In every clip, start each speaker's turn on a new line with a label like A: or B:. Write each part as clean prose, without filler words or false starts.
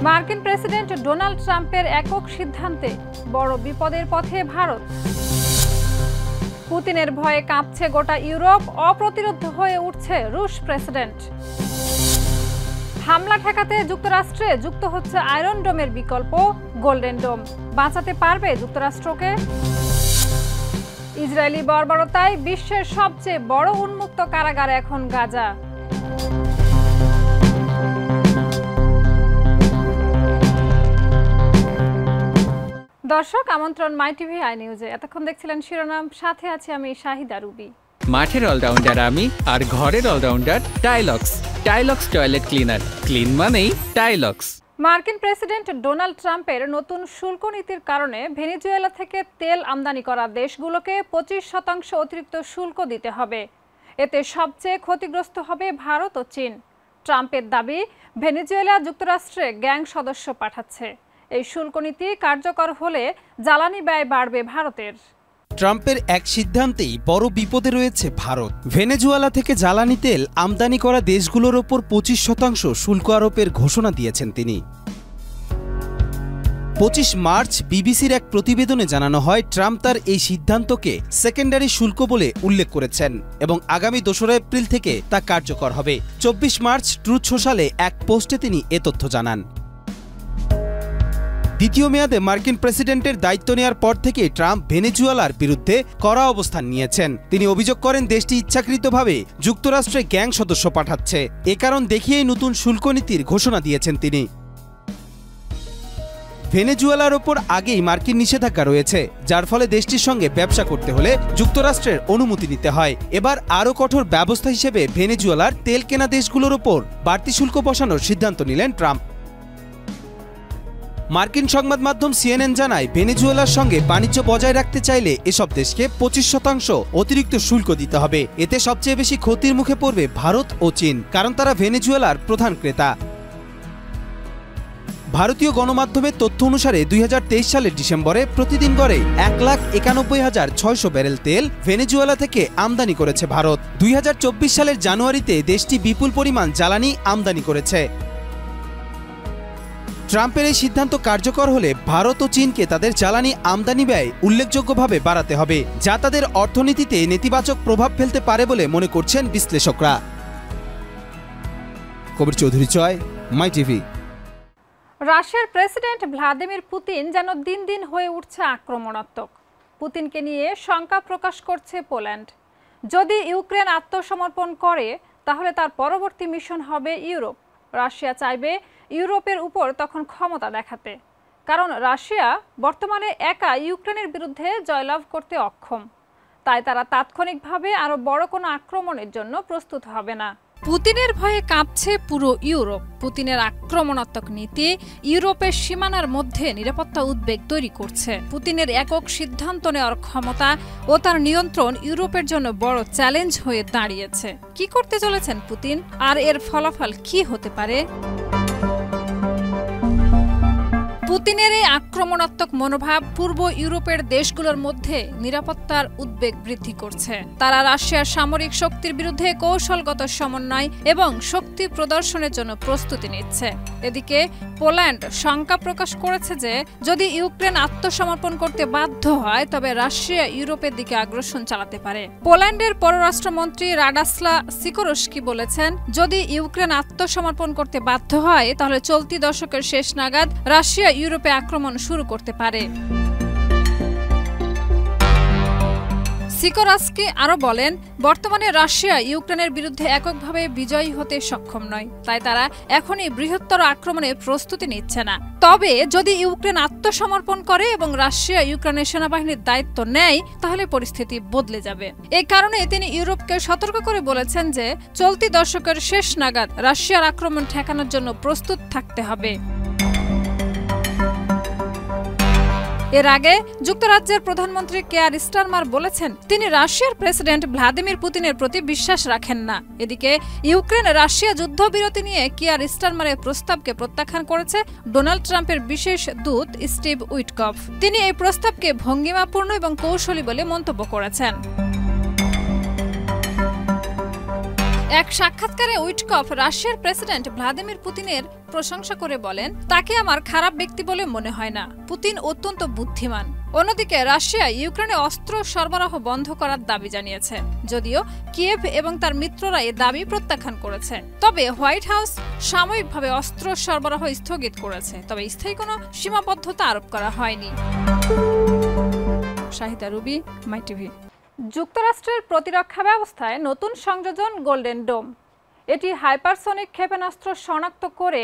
A: মার্কিন president Donald ট্রাম্পের একক সিদ্ধান্তে বড় বিপদের পথে ভারত। পুতিনের ভয়ে কাঁপছে গোটা ইউরোপ, অপ্রতিরোধ হয়ে উঠছে রুশ প্রেসিডেন্ট। হামলা ঠেকাতে যুক্তরাষ্ট্রে যুক্ত হচ্ছে আয়রন ডোমের বিকল্প গোল্ডেন ডোম। বাঁচাতে পারবে যুক্তরাষ্ট্রকে? ইসরায়েলি বর্বরতায় বিশ্বের সবচেয়ে বড় উন্মুক্ত কারাগার এখন গাজা। দর্শক, আমন্ত্রণ মাই টিভি আই নিউজে। এতক্ষণ দেখছিলেন শিরোনাম, সাথে আছি আমি শাহিদা রুবি।
B: মাঠের অলরাউন্ডার আমি, আর ঘরের allrounder Taylox. Taylox toilet cleaner, clean মানেই টাইলক্স।
A: মার্কিন প্রেসিডেন্ট ডোনাল্ড ট্রাম্পের নতুন শুল্ক নীতির কারণে ভেনেজুয়েলা থেকে তেল আমদানি করা দেশগুলোকে 25% অতিরিক্ত শুল্ক দিতে হবে। এতে সবচেয়ে ক্ষতিগ্রস্ত হবে ভারত ও চীন। ট্রাম্পের দাবি, ভেনেজুয়েলা যুক্তরাষ্ট্রে গ্যাং সদস্য পাঠাচ্ছে। এই শুল্ক নীতি কার্যকর হলে জ্বালানি ব্যয় বাড়বে ভারতের।
C: ট্রাম্পের এক সিদ্ধান্তেই বড় বিপদে রয়েছে ভারত। ভেনেজুয়েলা থেকে জ্বালানি তেল আমদানি করা দেশগুলোর ওপর 25% শুল্ক আরোপের ঘোষণা দিয়েছেন তিনি। 25 মার্চ বিবিসির এক প্রতিবেদনে জানানো হয়, ট্রাম্প তার এই সিদ্ধান্তকে সেকেন্ডারি শুল্ক বলে উল্লেখ করেছেন এবং আগামী 2 এপ্রিল থেকে তা কার্যকর হবে। 24 মার্চ ট্রুথ সোশ্যালে এক পোস্টে তিনি এ তথ্য জানান। দ্বিতীয় মেয়াদে মার্কিন প্রেসিডেন্টের দায়িত্ব নেওয়ার পর থেকে ট্রাম্প ভেনেজুয়েলার বিরুদ্ধে কড়া অবস্থান নিয়েছেন। তিনি অভিযোগ করেন, দেশটি ইচ্ছাকৃতভাবে যুক্তরাষ্ট্রে গ্যাং সদস্য পাঠাচ্ছে। এ কারণ দেখিয়েই নতুন শুল্ক নীতির ঘোষণা দিয়েছেন তিনি। ভেনেজুয়েলার ওপর আগেই মার্কিন নিষেধাজ্ঞা রয়েছে, যার ফলে দেশটির সঙ্গে ব্যবসা করতে হলে যুক্তরাষ্ট্রের অনুমতি নিতে হয়। এবার আরও কঠোর ব্যবস্থা হিসেবে ভেনেজুয়েলার তেল কেনা দেশগুলোর ওপর বাড়তি শুল্ক বসানোর সিদ্ধান্ত নিলেন ট্রাম্প। মার্কিন সংবাদ মাধ্যম সিএনএন জানায়, ভেনেজুয়েলার সঙ্গে বাণিজ্য বজায় রাখতে চাইলে এসব দেশকে 25% অতিরিক্ত শুল্ক দিতে হবে। এতে সবচেয়ে বেশি ক্ষতির মুখে পড়বে ভারত ও চীন, কারণ তারা ভেনেজুয়েলার প্রধান ক্রেতা। ভারতীয় গণমাধ্যমের তথ্য অনুসারে 2023 সালের ডিসেম্বরে প্রতিদিন গড়ে 1,91,600 ব্যারেল তেল ভেনেজুয়েলা থেকে আমদানি করেছে ভারত। 2024 সালের জানুয়ারিতে দেশটি বিপুল পরিমাণ জ্বালানি আমদানি করেছে। ট্রাম্পের এই সিদ্ধান্ত কার্যকর হলে ভারত ও চীনকে তাদের জ্বালানি আমদানি ব্যয় উল্লেখযোগ্যভাবে বাড়াতে হবে, যা তাদের অর্থনীতিতে নেতিবাচক প্রভাব ফেলতে পারে বলে মনে করছেন বিশ্লেষকরা। কবির চৌধুরী চয়, মাই টিভি।
A: রাশিয়ার প্রেসিডেন্ট ভ্লাদিমির পুতিন যেন দিন দিন হয়ে উঠছে আক্রমণাত্মক। পুতিনকে নিয়ে শঙ্কা প্রকাশ করছে পোল্যান্ড। যদি ইউক্রেন আত্মসমর্পণ করে, তাহলে তার পরবর্তী মিশন হবে ইউরোপ। রাশিয়া চাইবে ইউরোপের উপর তখন ক্ষমতা দেখাতে, কারণ রাশিয়া বর্তমানে একা ইউক্রেনের বিরুদ্ধে জয়লাভ করতে অক্ষম। তাই তারা তাৎক্ষণিকভাবে আরো বড় কোনো আক্রমণের জন্য প্রস্তুত হবে না। পুতিনের ভয়ে কাঁপছে পুরো ইউরোপ। পুতিনের আক্রমণাত্মক নীতি ইউরোপের সীমানার মধ্যে নিরাপত্তা উদ্বেগ তৈরি করছে। পুতিনের একক সিদ্ধান্ত নেওয়ার ক্ষমতা ও তার নিয়ন্ত্রণ ইউরোপের জন্য বড় চ্যালেঞ্জ হয়ে দাঁড়িয়েছে। কি করতে চলেছেন পুতিন, আর এর ফলাফল কি হতে পারে? পুতিনের এই আক্রমণাত্মক মনোভাব পূর্ব ইউরোপের দেশগুলোর মধ্যে নিরাপত্তার উদ্বেগ বৃদ্ধি করছে। তারা রাশিয়ার সামরিক শক্তির বিরুদ্ধে কৌশলগত সমন্বয় এবং শক্তি প্রদর্শনের জন্য প্রস্তুতি নিচ্ছে। এদিকে পোল্যান্ড শঙ্কা প্রকাশ করেছে যে যদি ইউক্রেন আত্মসমর্পণ করতে বাধ্য হয়, তবে রাশিয়া ইউরোপের দিকে আগ্রাসন চালাতে পারে। পোল্যান্ডের পররাষ্ট্রমন্ত্রী রাডাস্লা সিকোরস্কি বলেছেন, যদি ইউক্রেন আত্মসমর্পণ করতে বাধ্য হয়, তাহলে চলতি দশকের শেষ নাগাদ রাশিয়া ইউরোপে আক্রমণ শুরু করতে পারে। সিকোরস্কি আরো বলেন, বর্তমানে রাশিয়া ইউক্রেনের বিরুদ্ধে এককভাবে বিজয়ী হতে সক্ষম নয়, তাই তারা এখনই বৃহত্তর আক্রমণের প্রস্তুতি নিচ্ছে না। তবে যদি ইউক্রেন আত্মসমর্পণ করে এবং রাশিয়া ইউক্রেনের সেনাবাহিনীর দায়িত্ব নেয়, তাহলে পরিস্থিতি বদলে যাবে। এই কারণে তিনি ইউরোপকে সতর্ক করে বলেছেন যে চলতি দশকের শেষ নাগাদ রাশিয়ার আক্রমণ ঠেকানোর জন্য প্রস্তুত থাকতে হবে। এর আগে যুক্তরাজ্যের প্রধানমন্ত্রী কেয়ার স্টারমার বলেছেন, তিনি রাশিয়ার প্রেসিডেন্ট ভ্লাদিমির পুতিনের প্রতি বিশ্বাস রাখেন না। এদিকে ইউক্রেন রাশিয়া যুদ্ধবিরতি নিয়ে কেয়ার স্টারমারের প্রস্তাবকে প্রত্যাখ্যান করেছে ডোনাল্ড ট্রাম্পের বিশেষ দূত স্টিভ উইটকফ। তিনি এই প্রস্তাবকে ভঙ্গিমাপূর্ণ এবং কৌশলী বলে মন্তব্য করেছেন। এক সাক্ষাৎকারে উইটকফ রাশিয়ার প্রেসিডেন্ট ভ্লাদিমির পুতিনের প্রশংসা করে বলেন, তাকে আমার খারাপ ব্যক্তি বলে মনে হয় না, পুতিন অত্যন্ত বুদ্ধিমান। অন্যদিকে রাশিয়া ইউক্রেনে অস্ত্র সরবরাহ বন্ধ করার দাবি জানিয়েছে, যদিও কিয়েভ এবং তার মিত্ররা এ দাবি প্রত্যাখ্যান করেছে। তবে হোয়াইট হাউস সাময়িকভাবে অস্ত্র সরবরাহ স্থগিত করেছে, তবে স্থায়ী কোনো সীমাবদ্ধতা আরোপ করা হয়নি। শাহিদা রুবি, মাই টিভি। যুক্তরাষ্ট্রের প্রতিরক্ষা ব্যবস্থায় নতুন সংযোজন গোল্ডেন ডোম। এটি হাইপারসনিক ক্ষেপণাস্ত্র শনাক্ত করে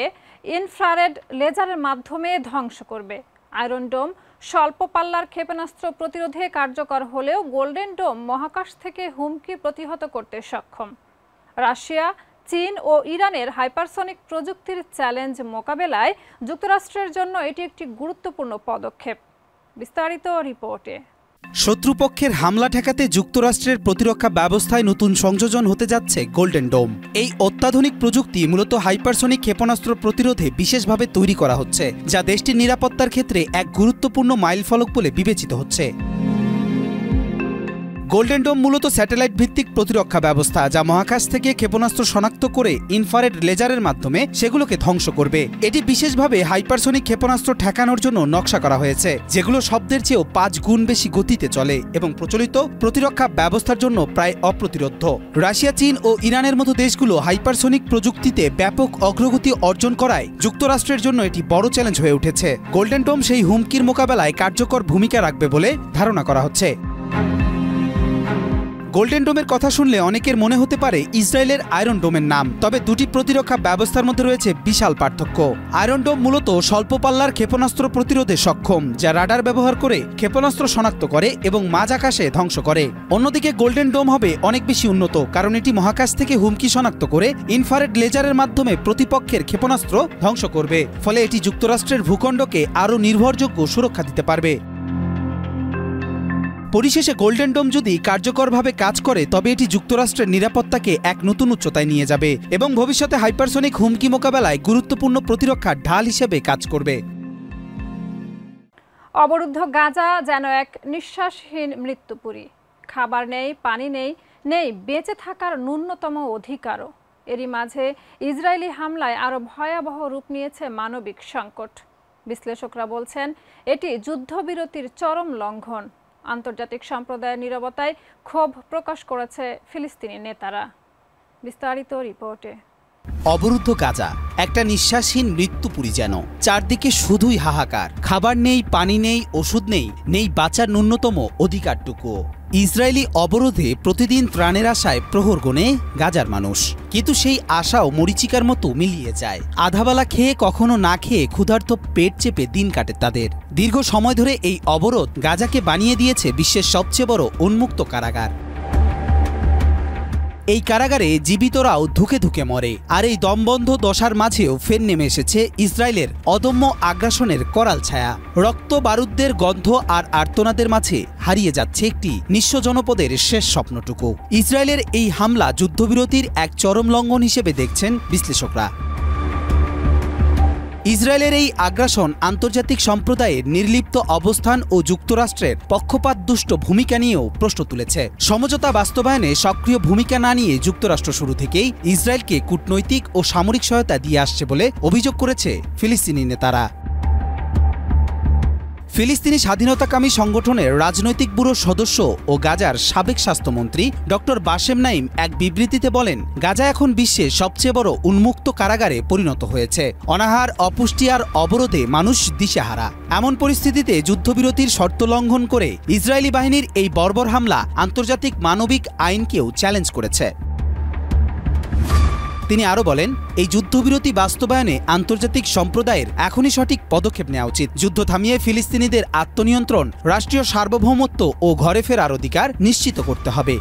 A: ইনফ্রারেড লেজারের মাধ্যমে ধ্বংস করবে। আয়রন ডোম স্বল্প পাল্লার ক্ষেপণাস্ত্র প্রতিরোধে কার্যকর হলেও গোল্ডেন ডোম মহাকাশ থেকে হুমকি প্রতিহত করতে সক্ষম। রাশিয়া, চীন ও ইরানের হাইপারসনিক প্রযুক্তির চ্যালেঞ্জ মোকাবেলায় যুক্তরাষ্ট্রের জন্য এটি একটি গুরুত্বপূর্ণ পদক্ষেপ। বিস্তারিত রিপোর্টে।
C: শত্রুপক্ষের হামলা ঠেকাতে যুক্তরাষ্ট্রের প্রতিরক্ষা ব্যবস্থায় নতুন সংযোজন হতে যাচ্ছে গোল্ডেন ডোম। এই অত্যাধুনিক প্রযুক্তি মূলত হাইপারসনিক ক্ষেপণাস্ত্র প্রতিরোধে বিশেষভাবে তৈরি করা হচ্ছে, যা দেশটির নিরাপত্তার ক্ষেত্রে এক গুরুত্বপূর্ণ মাইলফলক বলে বিবেচিত হচ্ছে। গোল্ডেন ডোম মূলত স্যাটেলাইট ভিত্তিক প্রতিরক্ষা ব্যবস্থা, যা মহাকাশ থেকে ক্ষেপণাস্ত্র শনাক্ত করে ইনফ্রারেড লেজারের মাধ্যমে সেগুলোকে ধ্বংস করবে। এটি বিশেষভাবে হাইপারসনিক ক্ষেপণাস্ত্র ঠেকানোর জন্য নকশা করা হয়েছে, যেগুলো শব্দের চেয়েও 5 গুণ বেশি গতিতে চলে এবং প্রচলিত প্রতিরক্ষা ব্যবস্থার জন্য প্রায় অপ্রতিরোধ্য। রাশিয়া, চীন ও ইরানের মতো দেশগুলো হাইপারসনিক প্রযুক্তিতে ব্যাপক অগ্রগতি অর্জন করায় যুক্তরাষ্ট্রের জন্য এটি বড় চ্যালেঞ্জ হয়ে উঠেছে। গোল্ডেন ডোম সেই হুমকির মোকাবেলায় কার্যকর ভূমিকা রাখবে বলে ধারণা করা হচ্ছে। গোল্ডেন ডোমের কথা শুনলে অনেকের মনে হতে পারে ইসরায়েলের আয়রন ডোমের নাম, তবে দুটি প্রতিরক্ষা ব্যবস্থার মধ্যে রয়েছে বিশাল পার্থক্য। আয়রন ডোম মূলত স্বল্প পাল্লার ক্ষেপণাস্ত্র প্রতিরোধে সক্ষম, যা রাডার ব্যবহার করে ক্ষেপণাস্ত্র শনাক্ত করে এবং মাঝ আকাশে ধ্বংস করে। অন্যদিকে গোল্ডেন ডোম হবে অনেক বেশি উন্নত, কারণ এটি মহাকাশ থেকে হুমকি শনাক্ত করে ইনফ্রারেড লেজারের মাধ্যমে প্রতিপক্ষের ক্ষেপণাস্ত্র ধ্বংস করবে। ফলে এটি যুক্তরাষ্ট্রের ভূখণ্ডকে আরও নির্ভরযোগ্য সুরক্ষা দিতে পারবে। পরিশেষে গোল্ডেন ডোম যদি কার্যকরভাবে কাজ করে, তবে এটি যুক্তরাষ্ট্রের নিরাপত্তাকে এক নতুন উচ্চতায় নিয়ে যাবে এবং ভবিষ্যতে হাইপারসনিক হুমকি মোকাবেলায় গুরুত্বপূর্ণ প্রতিরক্ষার ঢাল হিসেবে কাজ করবে।
A: অবরুদ্ধ গাজা যেন এক নিঃশ্বাসহীন মৃত্যুপুরী। খাবার নেই, পানি নেই, নেই বেঁচে থাকার ন্যূনতম অধিকারও। এরই মাঝে ইসরায়েলি হামলায় আরও ভয়াবহ রূপ নিয়েছে মানবিক সংকট। বিশ্লেষকরা বলছেন, এটি যুদ্ধবিরতির চরম লঙ্ঘন। আন্তর্জাতিক সম্প্রদায়ের নীরবতায় ক্ষোভ প্রকাশ করেছে ফিলিস্তিনি নেতারা। বিস্তারিত রিপোর্টে।
C: অবরুদ্ধ গাজা একটা নিঃশ্বাসহীন মৃত্যুপুরী যেন। চারদিকে শুধুই হাহাকার। খাবার নেই, পানি নেই, ওষুধ নেই, নেই বাঁচার ন্যূনতম অধিকারটুকু। ইসরায়েলি অবরোধে প্রতিদিন ত্রাণের আশায় প্রহর গোনে গাজার মানুষ, কিন্তু সেই আশাও মরীচিকার মতো মিলিয়ে যায়। আধাবেলা খেয়ে কখনো না খেয়ে ক্ষুধার্ত পেট চেপে দিন কাটে তাদের। দীর্ঘ সময় ধরে এই অবরোধ গাজাকে বানিয়ে দিয়েছে বিশ্বের সবচেয়ে বড় উন্মুক্ত কারাগার। এই কারাগারে জীবিতরাও ধুকে ধুকে মরে। আর এই দমবন্ধ দশার মাঝেও ফের নেমে এসেছে ইসরায়েলের অদম্য আগ্রাসনের করাল ছায়া। রক্ত বারুদের গন্ধ আর আর্তনাদের মাঝে হারিয়ে যাচ্ছে একটি নিঃস্ব জনপদের শেষ স্বপ্নটুকু। ইসরায়েলের এই হামলা যুদ্ধবিরতির এক চরম লঙ্ঘন হিসেবে দেখছেন বিশ্লেষকরা। ইসরায়েলের এই আগ্রাসন আন্তর্জাতিক সম্প্রদায়ের নির্লিপ্ত অবস্থান ও যুক্তরাষ্ট্রের পক্ষপাতদুষ্ট ভূমিকা নিয়েও প্রশ্ন তুলেছে। সমঝোতা বাস্তবায়নে সক্রিয় ভূমিকা না নিয়ে যুক্তরাষ্ট্র শুরু থেকেই ইসরায়েলকে কূটনৈতিক ও সামরিক সহায়তা দিয়ে আসছে বলে অভিযোগ করেছে ফিলিস্তিনি নেতারা। ফিলিস্তিনি স্বাধীনতাকামী সংগঠনের রাজনৈতিক ব্যুরোর সদস্য ও গাজার সাবেক স্বাস্থ্যমন্ত্রী ডক্টর বাশেম নাইম এক বিবৃতিতে বলেন, গাজা এখন বিশ্বের সবচেয়ে বড় উন্মুক্ত কারাগারে পরিণত হয়েছে। অনাহার, অপুষ্টি আর অবরোধে মানুষ দিশেহারা। এমন পরিস্থিতিতে যুদ্ধবিরতির শর্ত লঙ্ঘন করে ইসরায়েলি বাহিনীর এই বর্বর হামলা আন্তর্জাতিক মানবিক আইনকেও চ্যালেঞ্জ করেছে। তিনি আরও বলেন, এই যুদ্ধবিরতি বাস্তবায়নে আন্তর্জাতিক সম্প্রদায়ের এখনই সঠিক পদক্ষেপ নেওয়া উচিত। যুদ্ধ থামিয়ে ফিলিস্তিনিদের আত্মনিয়ন্ত্রণ, রাষ্ট্রীয় সার্বভৌমত্ব ও ঘরে ফেরার অধিকার নিশ্চিত করতে হবে।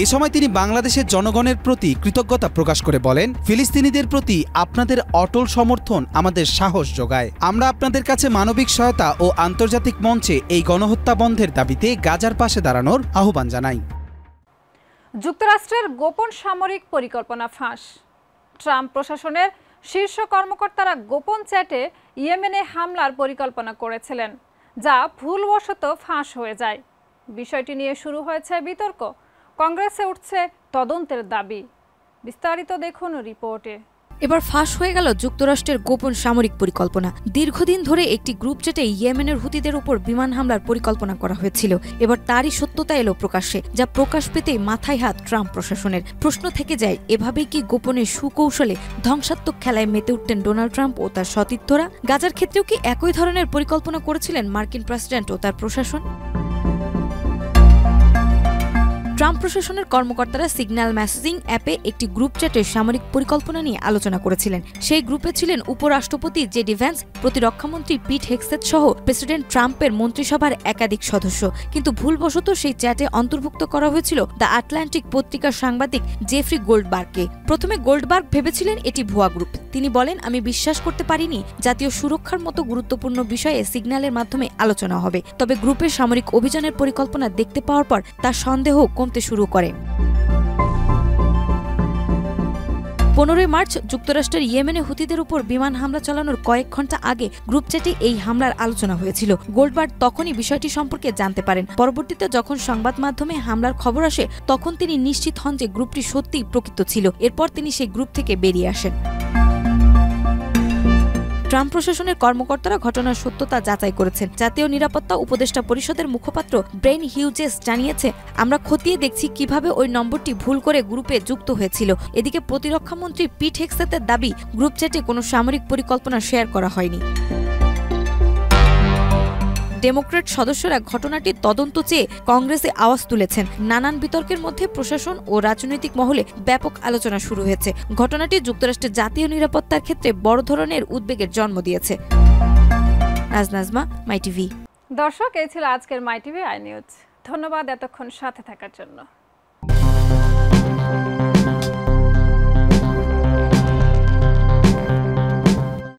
C: এ সময় তিনি বাংলাদেশের জনগণের প্রতি কৃতজ্ঞতা প্রকাশ করে বলেন, ফিলিস্তিনিদের প্রতি আপনাদের অটল সমর্থন আমাদের সাহস যোগায়। আমরা আপনাদের কাছে মানবিক সহায়তা ও আন্তর্জাতিক মঞ্চে এই গণহত্যা বন্ধের দাবিতে গাজার পাশে দাঁড়ানোর আহ্বান জানাই।
A: যুক্তরাষ্ট্রের গোপন সামরিক পরিকল্পনা ফাঁস। ট্রাম্প প্রশাসনের শীর্ষ কর্মকর্তারা গোপন চ্যাটে ইয়েমেনে হামলার পরিকল্পনা করেছিলেন, যা ভুলবশত ফাঁস হয়ে যায়। বিষয়টি নিয়ে শুরু হয়েছে বিতর্ক। কংগ্রেসে উঠছে তদন্তের দাবি। বিস্তারিত দেখুন রিপোর্টে।
D: এবার ফাঁস হয়ে গেল যুক্তরাষ্ট্রের গোপন সামরিক পরিকল্পনা। দীর্ঘদিন ধরে একটি গ্রুপ জেটে ইয়েমেনের হুতিদের উপর বিমান হামলার পরিকল্পনা করা হয়েছিল। এবার তারই সত্যতা এলো প্রকাশ্যে, যা প্রকাশ পেতেই মাথায় হাত ট্রাম্প প্রশাসনের। প্রশ্ন থেকে যায়, এভাবেই কি গোপনে সুকৌশলে ধ্বংসাত্মক খেলায় মেতে উঠতেন ডোনাল্ড ট্রাম্প ও তার সতীর্থরা? গাজার ক্ষেত্রেও কি একই ধরনের পরিকল্পনা করেছিলেন মার্কিন প্রেসিডেন্ট ও তার প্রশাসন? ট্রাম্প প্রশাসনের কর্মকর্তারা সিগন্যাল মেসেজিং অ্যাপে একটি গ্রুপ চ্যাটে সামরিক পরিকল্পনা নিয়ে আলোচনা করেছিলেন। সেই গ্রুপে ছিলেন উপরাষ্ট্রপতি জেডি ভ্যান্স, প্রতিরক্ষামন্ত্রী পিট হেগসেথ সহ প্রেসিডেন্ট ট্রাম্পের মন্ত্রিসভার একাধিক সদস্য। কিন্তু ভুলবশত সেই চ্যাটে অন্তর্ভুক্ত করা হয়েছিল দ্য আটলান্টিক পত্রিকার সাংবাদিক জেফ্রি গোল্ডবার্গকে। প্রথমে গোল্ডবার্গ ভেবেছিলেন এটি ভুয়া গ্রুপ। তিনি বলেন, আমি বিশ্বাস করতে পারিনি জাতীয় সুরক্ষার মতো গুরুত্বপূর্ণ বিষয়ে সিগন্যালের মাধ্যমে আলোচনা হবে। তবে গ্রুপের সামরিক অভিযানের পরিকল্পনা দেখতে পাওয়ার পর তার সন্দেহ কমতে শুরু করে। 15 মার্চ যুক্তরাষ্ট্রের ইয়েমেনে হুতিদের উপর বিমান হামলা চালানোর কয়েক ঘন্টা আগে গ্রুপ চ্যাটে এই হামলার আলোচনা হয়েছিল। গোল্ডবার্গ তখনই বিষয়টি সম্পর্কে জানতে পারেন। পরবর্তীতে যখন সংবাদ মাধ্যমে হামলার খবর আসে, তখন তিনি নিশ্চিত হন যে গ্রুপটি সত্যিই প্রকৃত ছিল। এরপর তিনি সেই গ্রুপ থেকে বেরিয়ে আসেন। ট্রাম্প প্রশাসনের কর্মকর্তারা ঘটনার সত্যতা যাচাই করেছেন। জাতীয় নিরাপত্তা উপদেষ্টা পরিষদের মুখপাত্র ব্রেন হিউজেস জানিয়েছে, আমরা খতিয়ে দেখছি কিভাবে ওই নম্বরটি ভুল করে গ্রুপে যুক্ত হয়েছিল। এদিকে প্রতিরক্ষামন্ত্রী পিট হেগসেথের দাবি, গ্রুপ চ্যাটে কোনো সামরিক পরিকল্পনা শেয়ার করা হয়নি। ডেমোক্র্যাট সদস্যরা ঘটনাটির তদন্ত চেয়ে কংগ্রেসে আওয়াজ তুলেছেন। নানান বিতর্কের মধ্যে প্রশাসন ও রাজনৈতিক মহলে ব্যাপক আলোচনা শুরু হয়েছে। ঘটনাটি যুক্তরাষ্ট্রের জাতীয় নিরাপত্তার ক্ষেত্রে বড় ধরনের উদ্বেগের জন্ম দিয়েছে। নাজমা, মাই টিভি।
A: দর্শক, এই ছিল আজকের মাই টিভি আই নিউজ। ধন্যবাদ এতক্ষণ সাথে থাকার জন্য।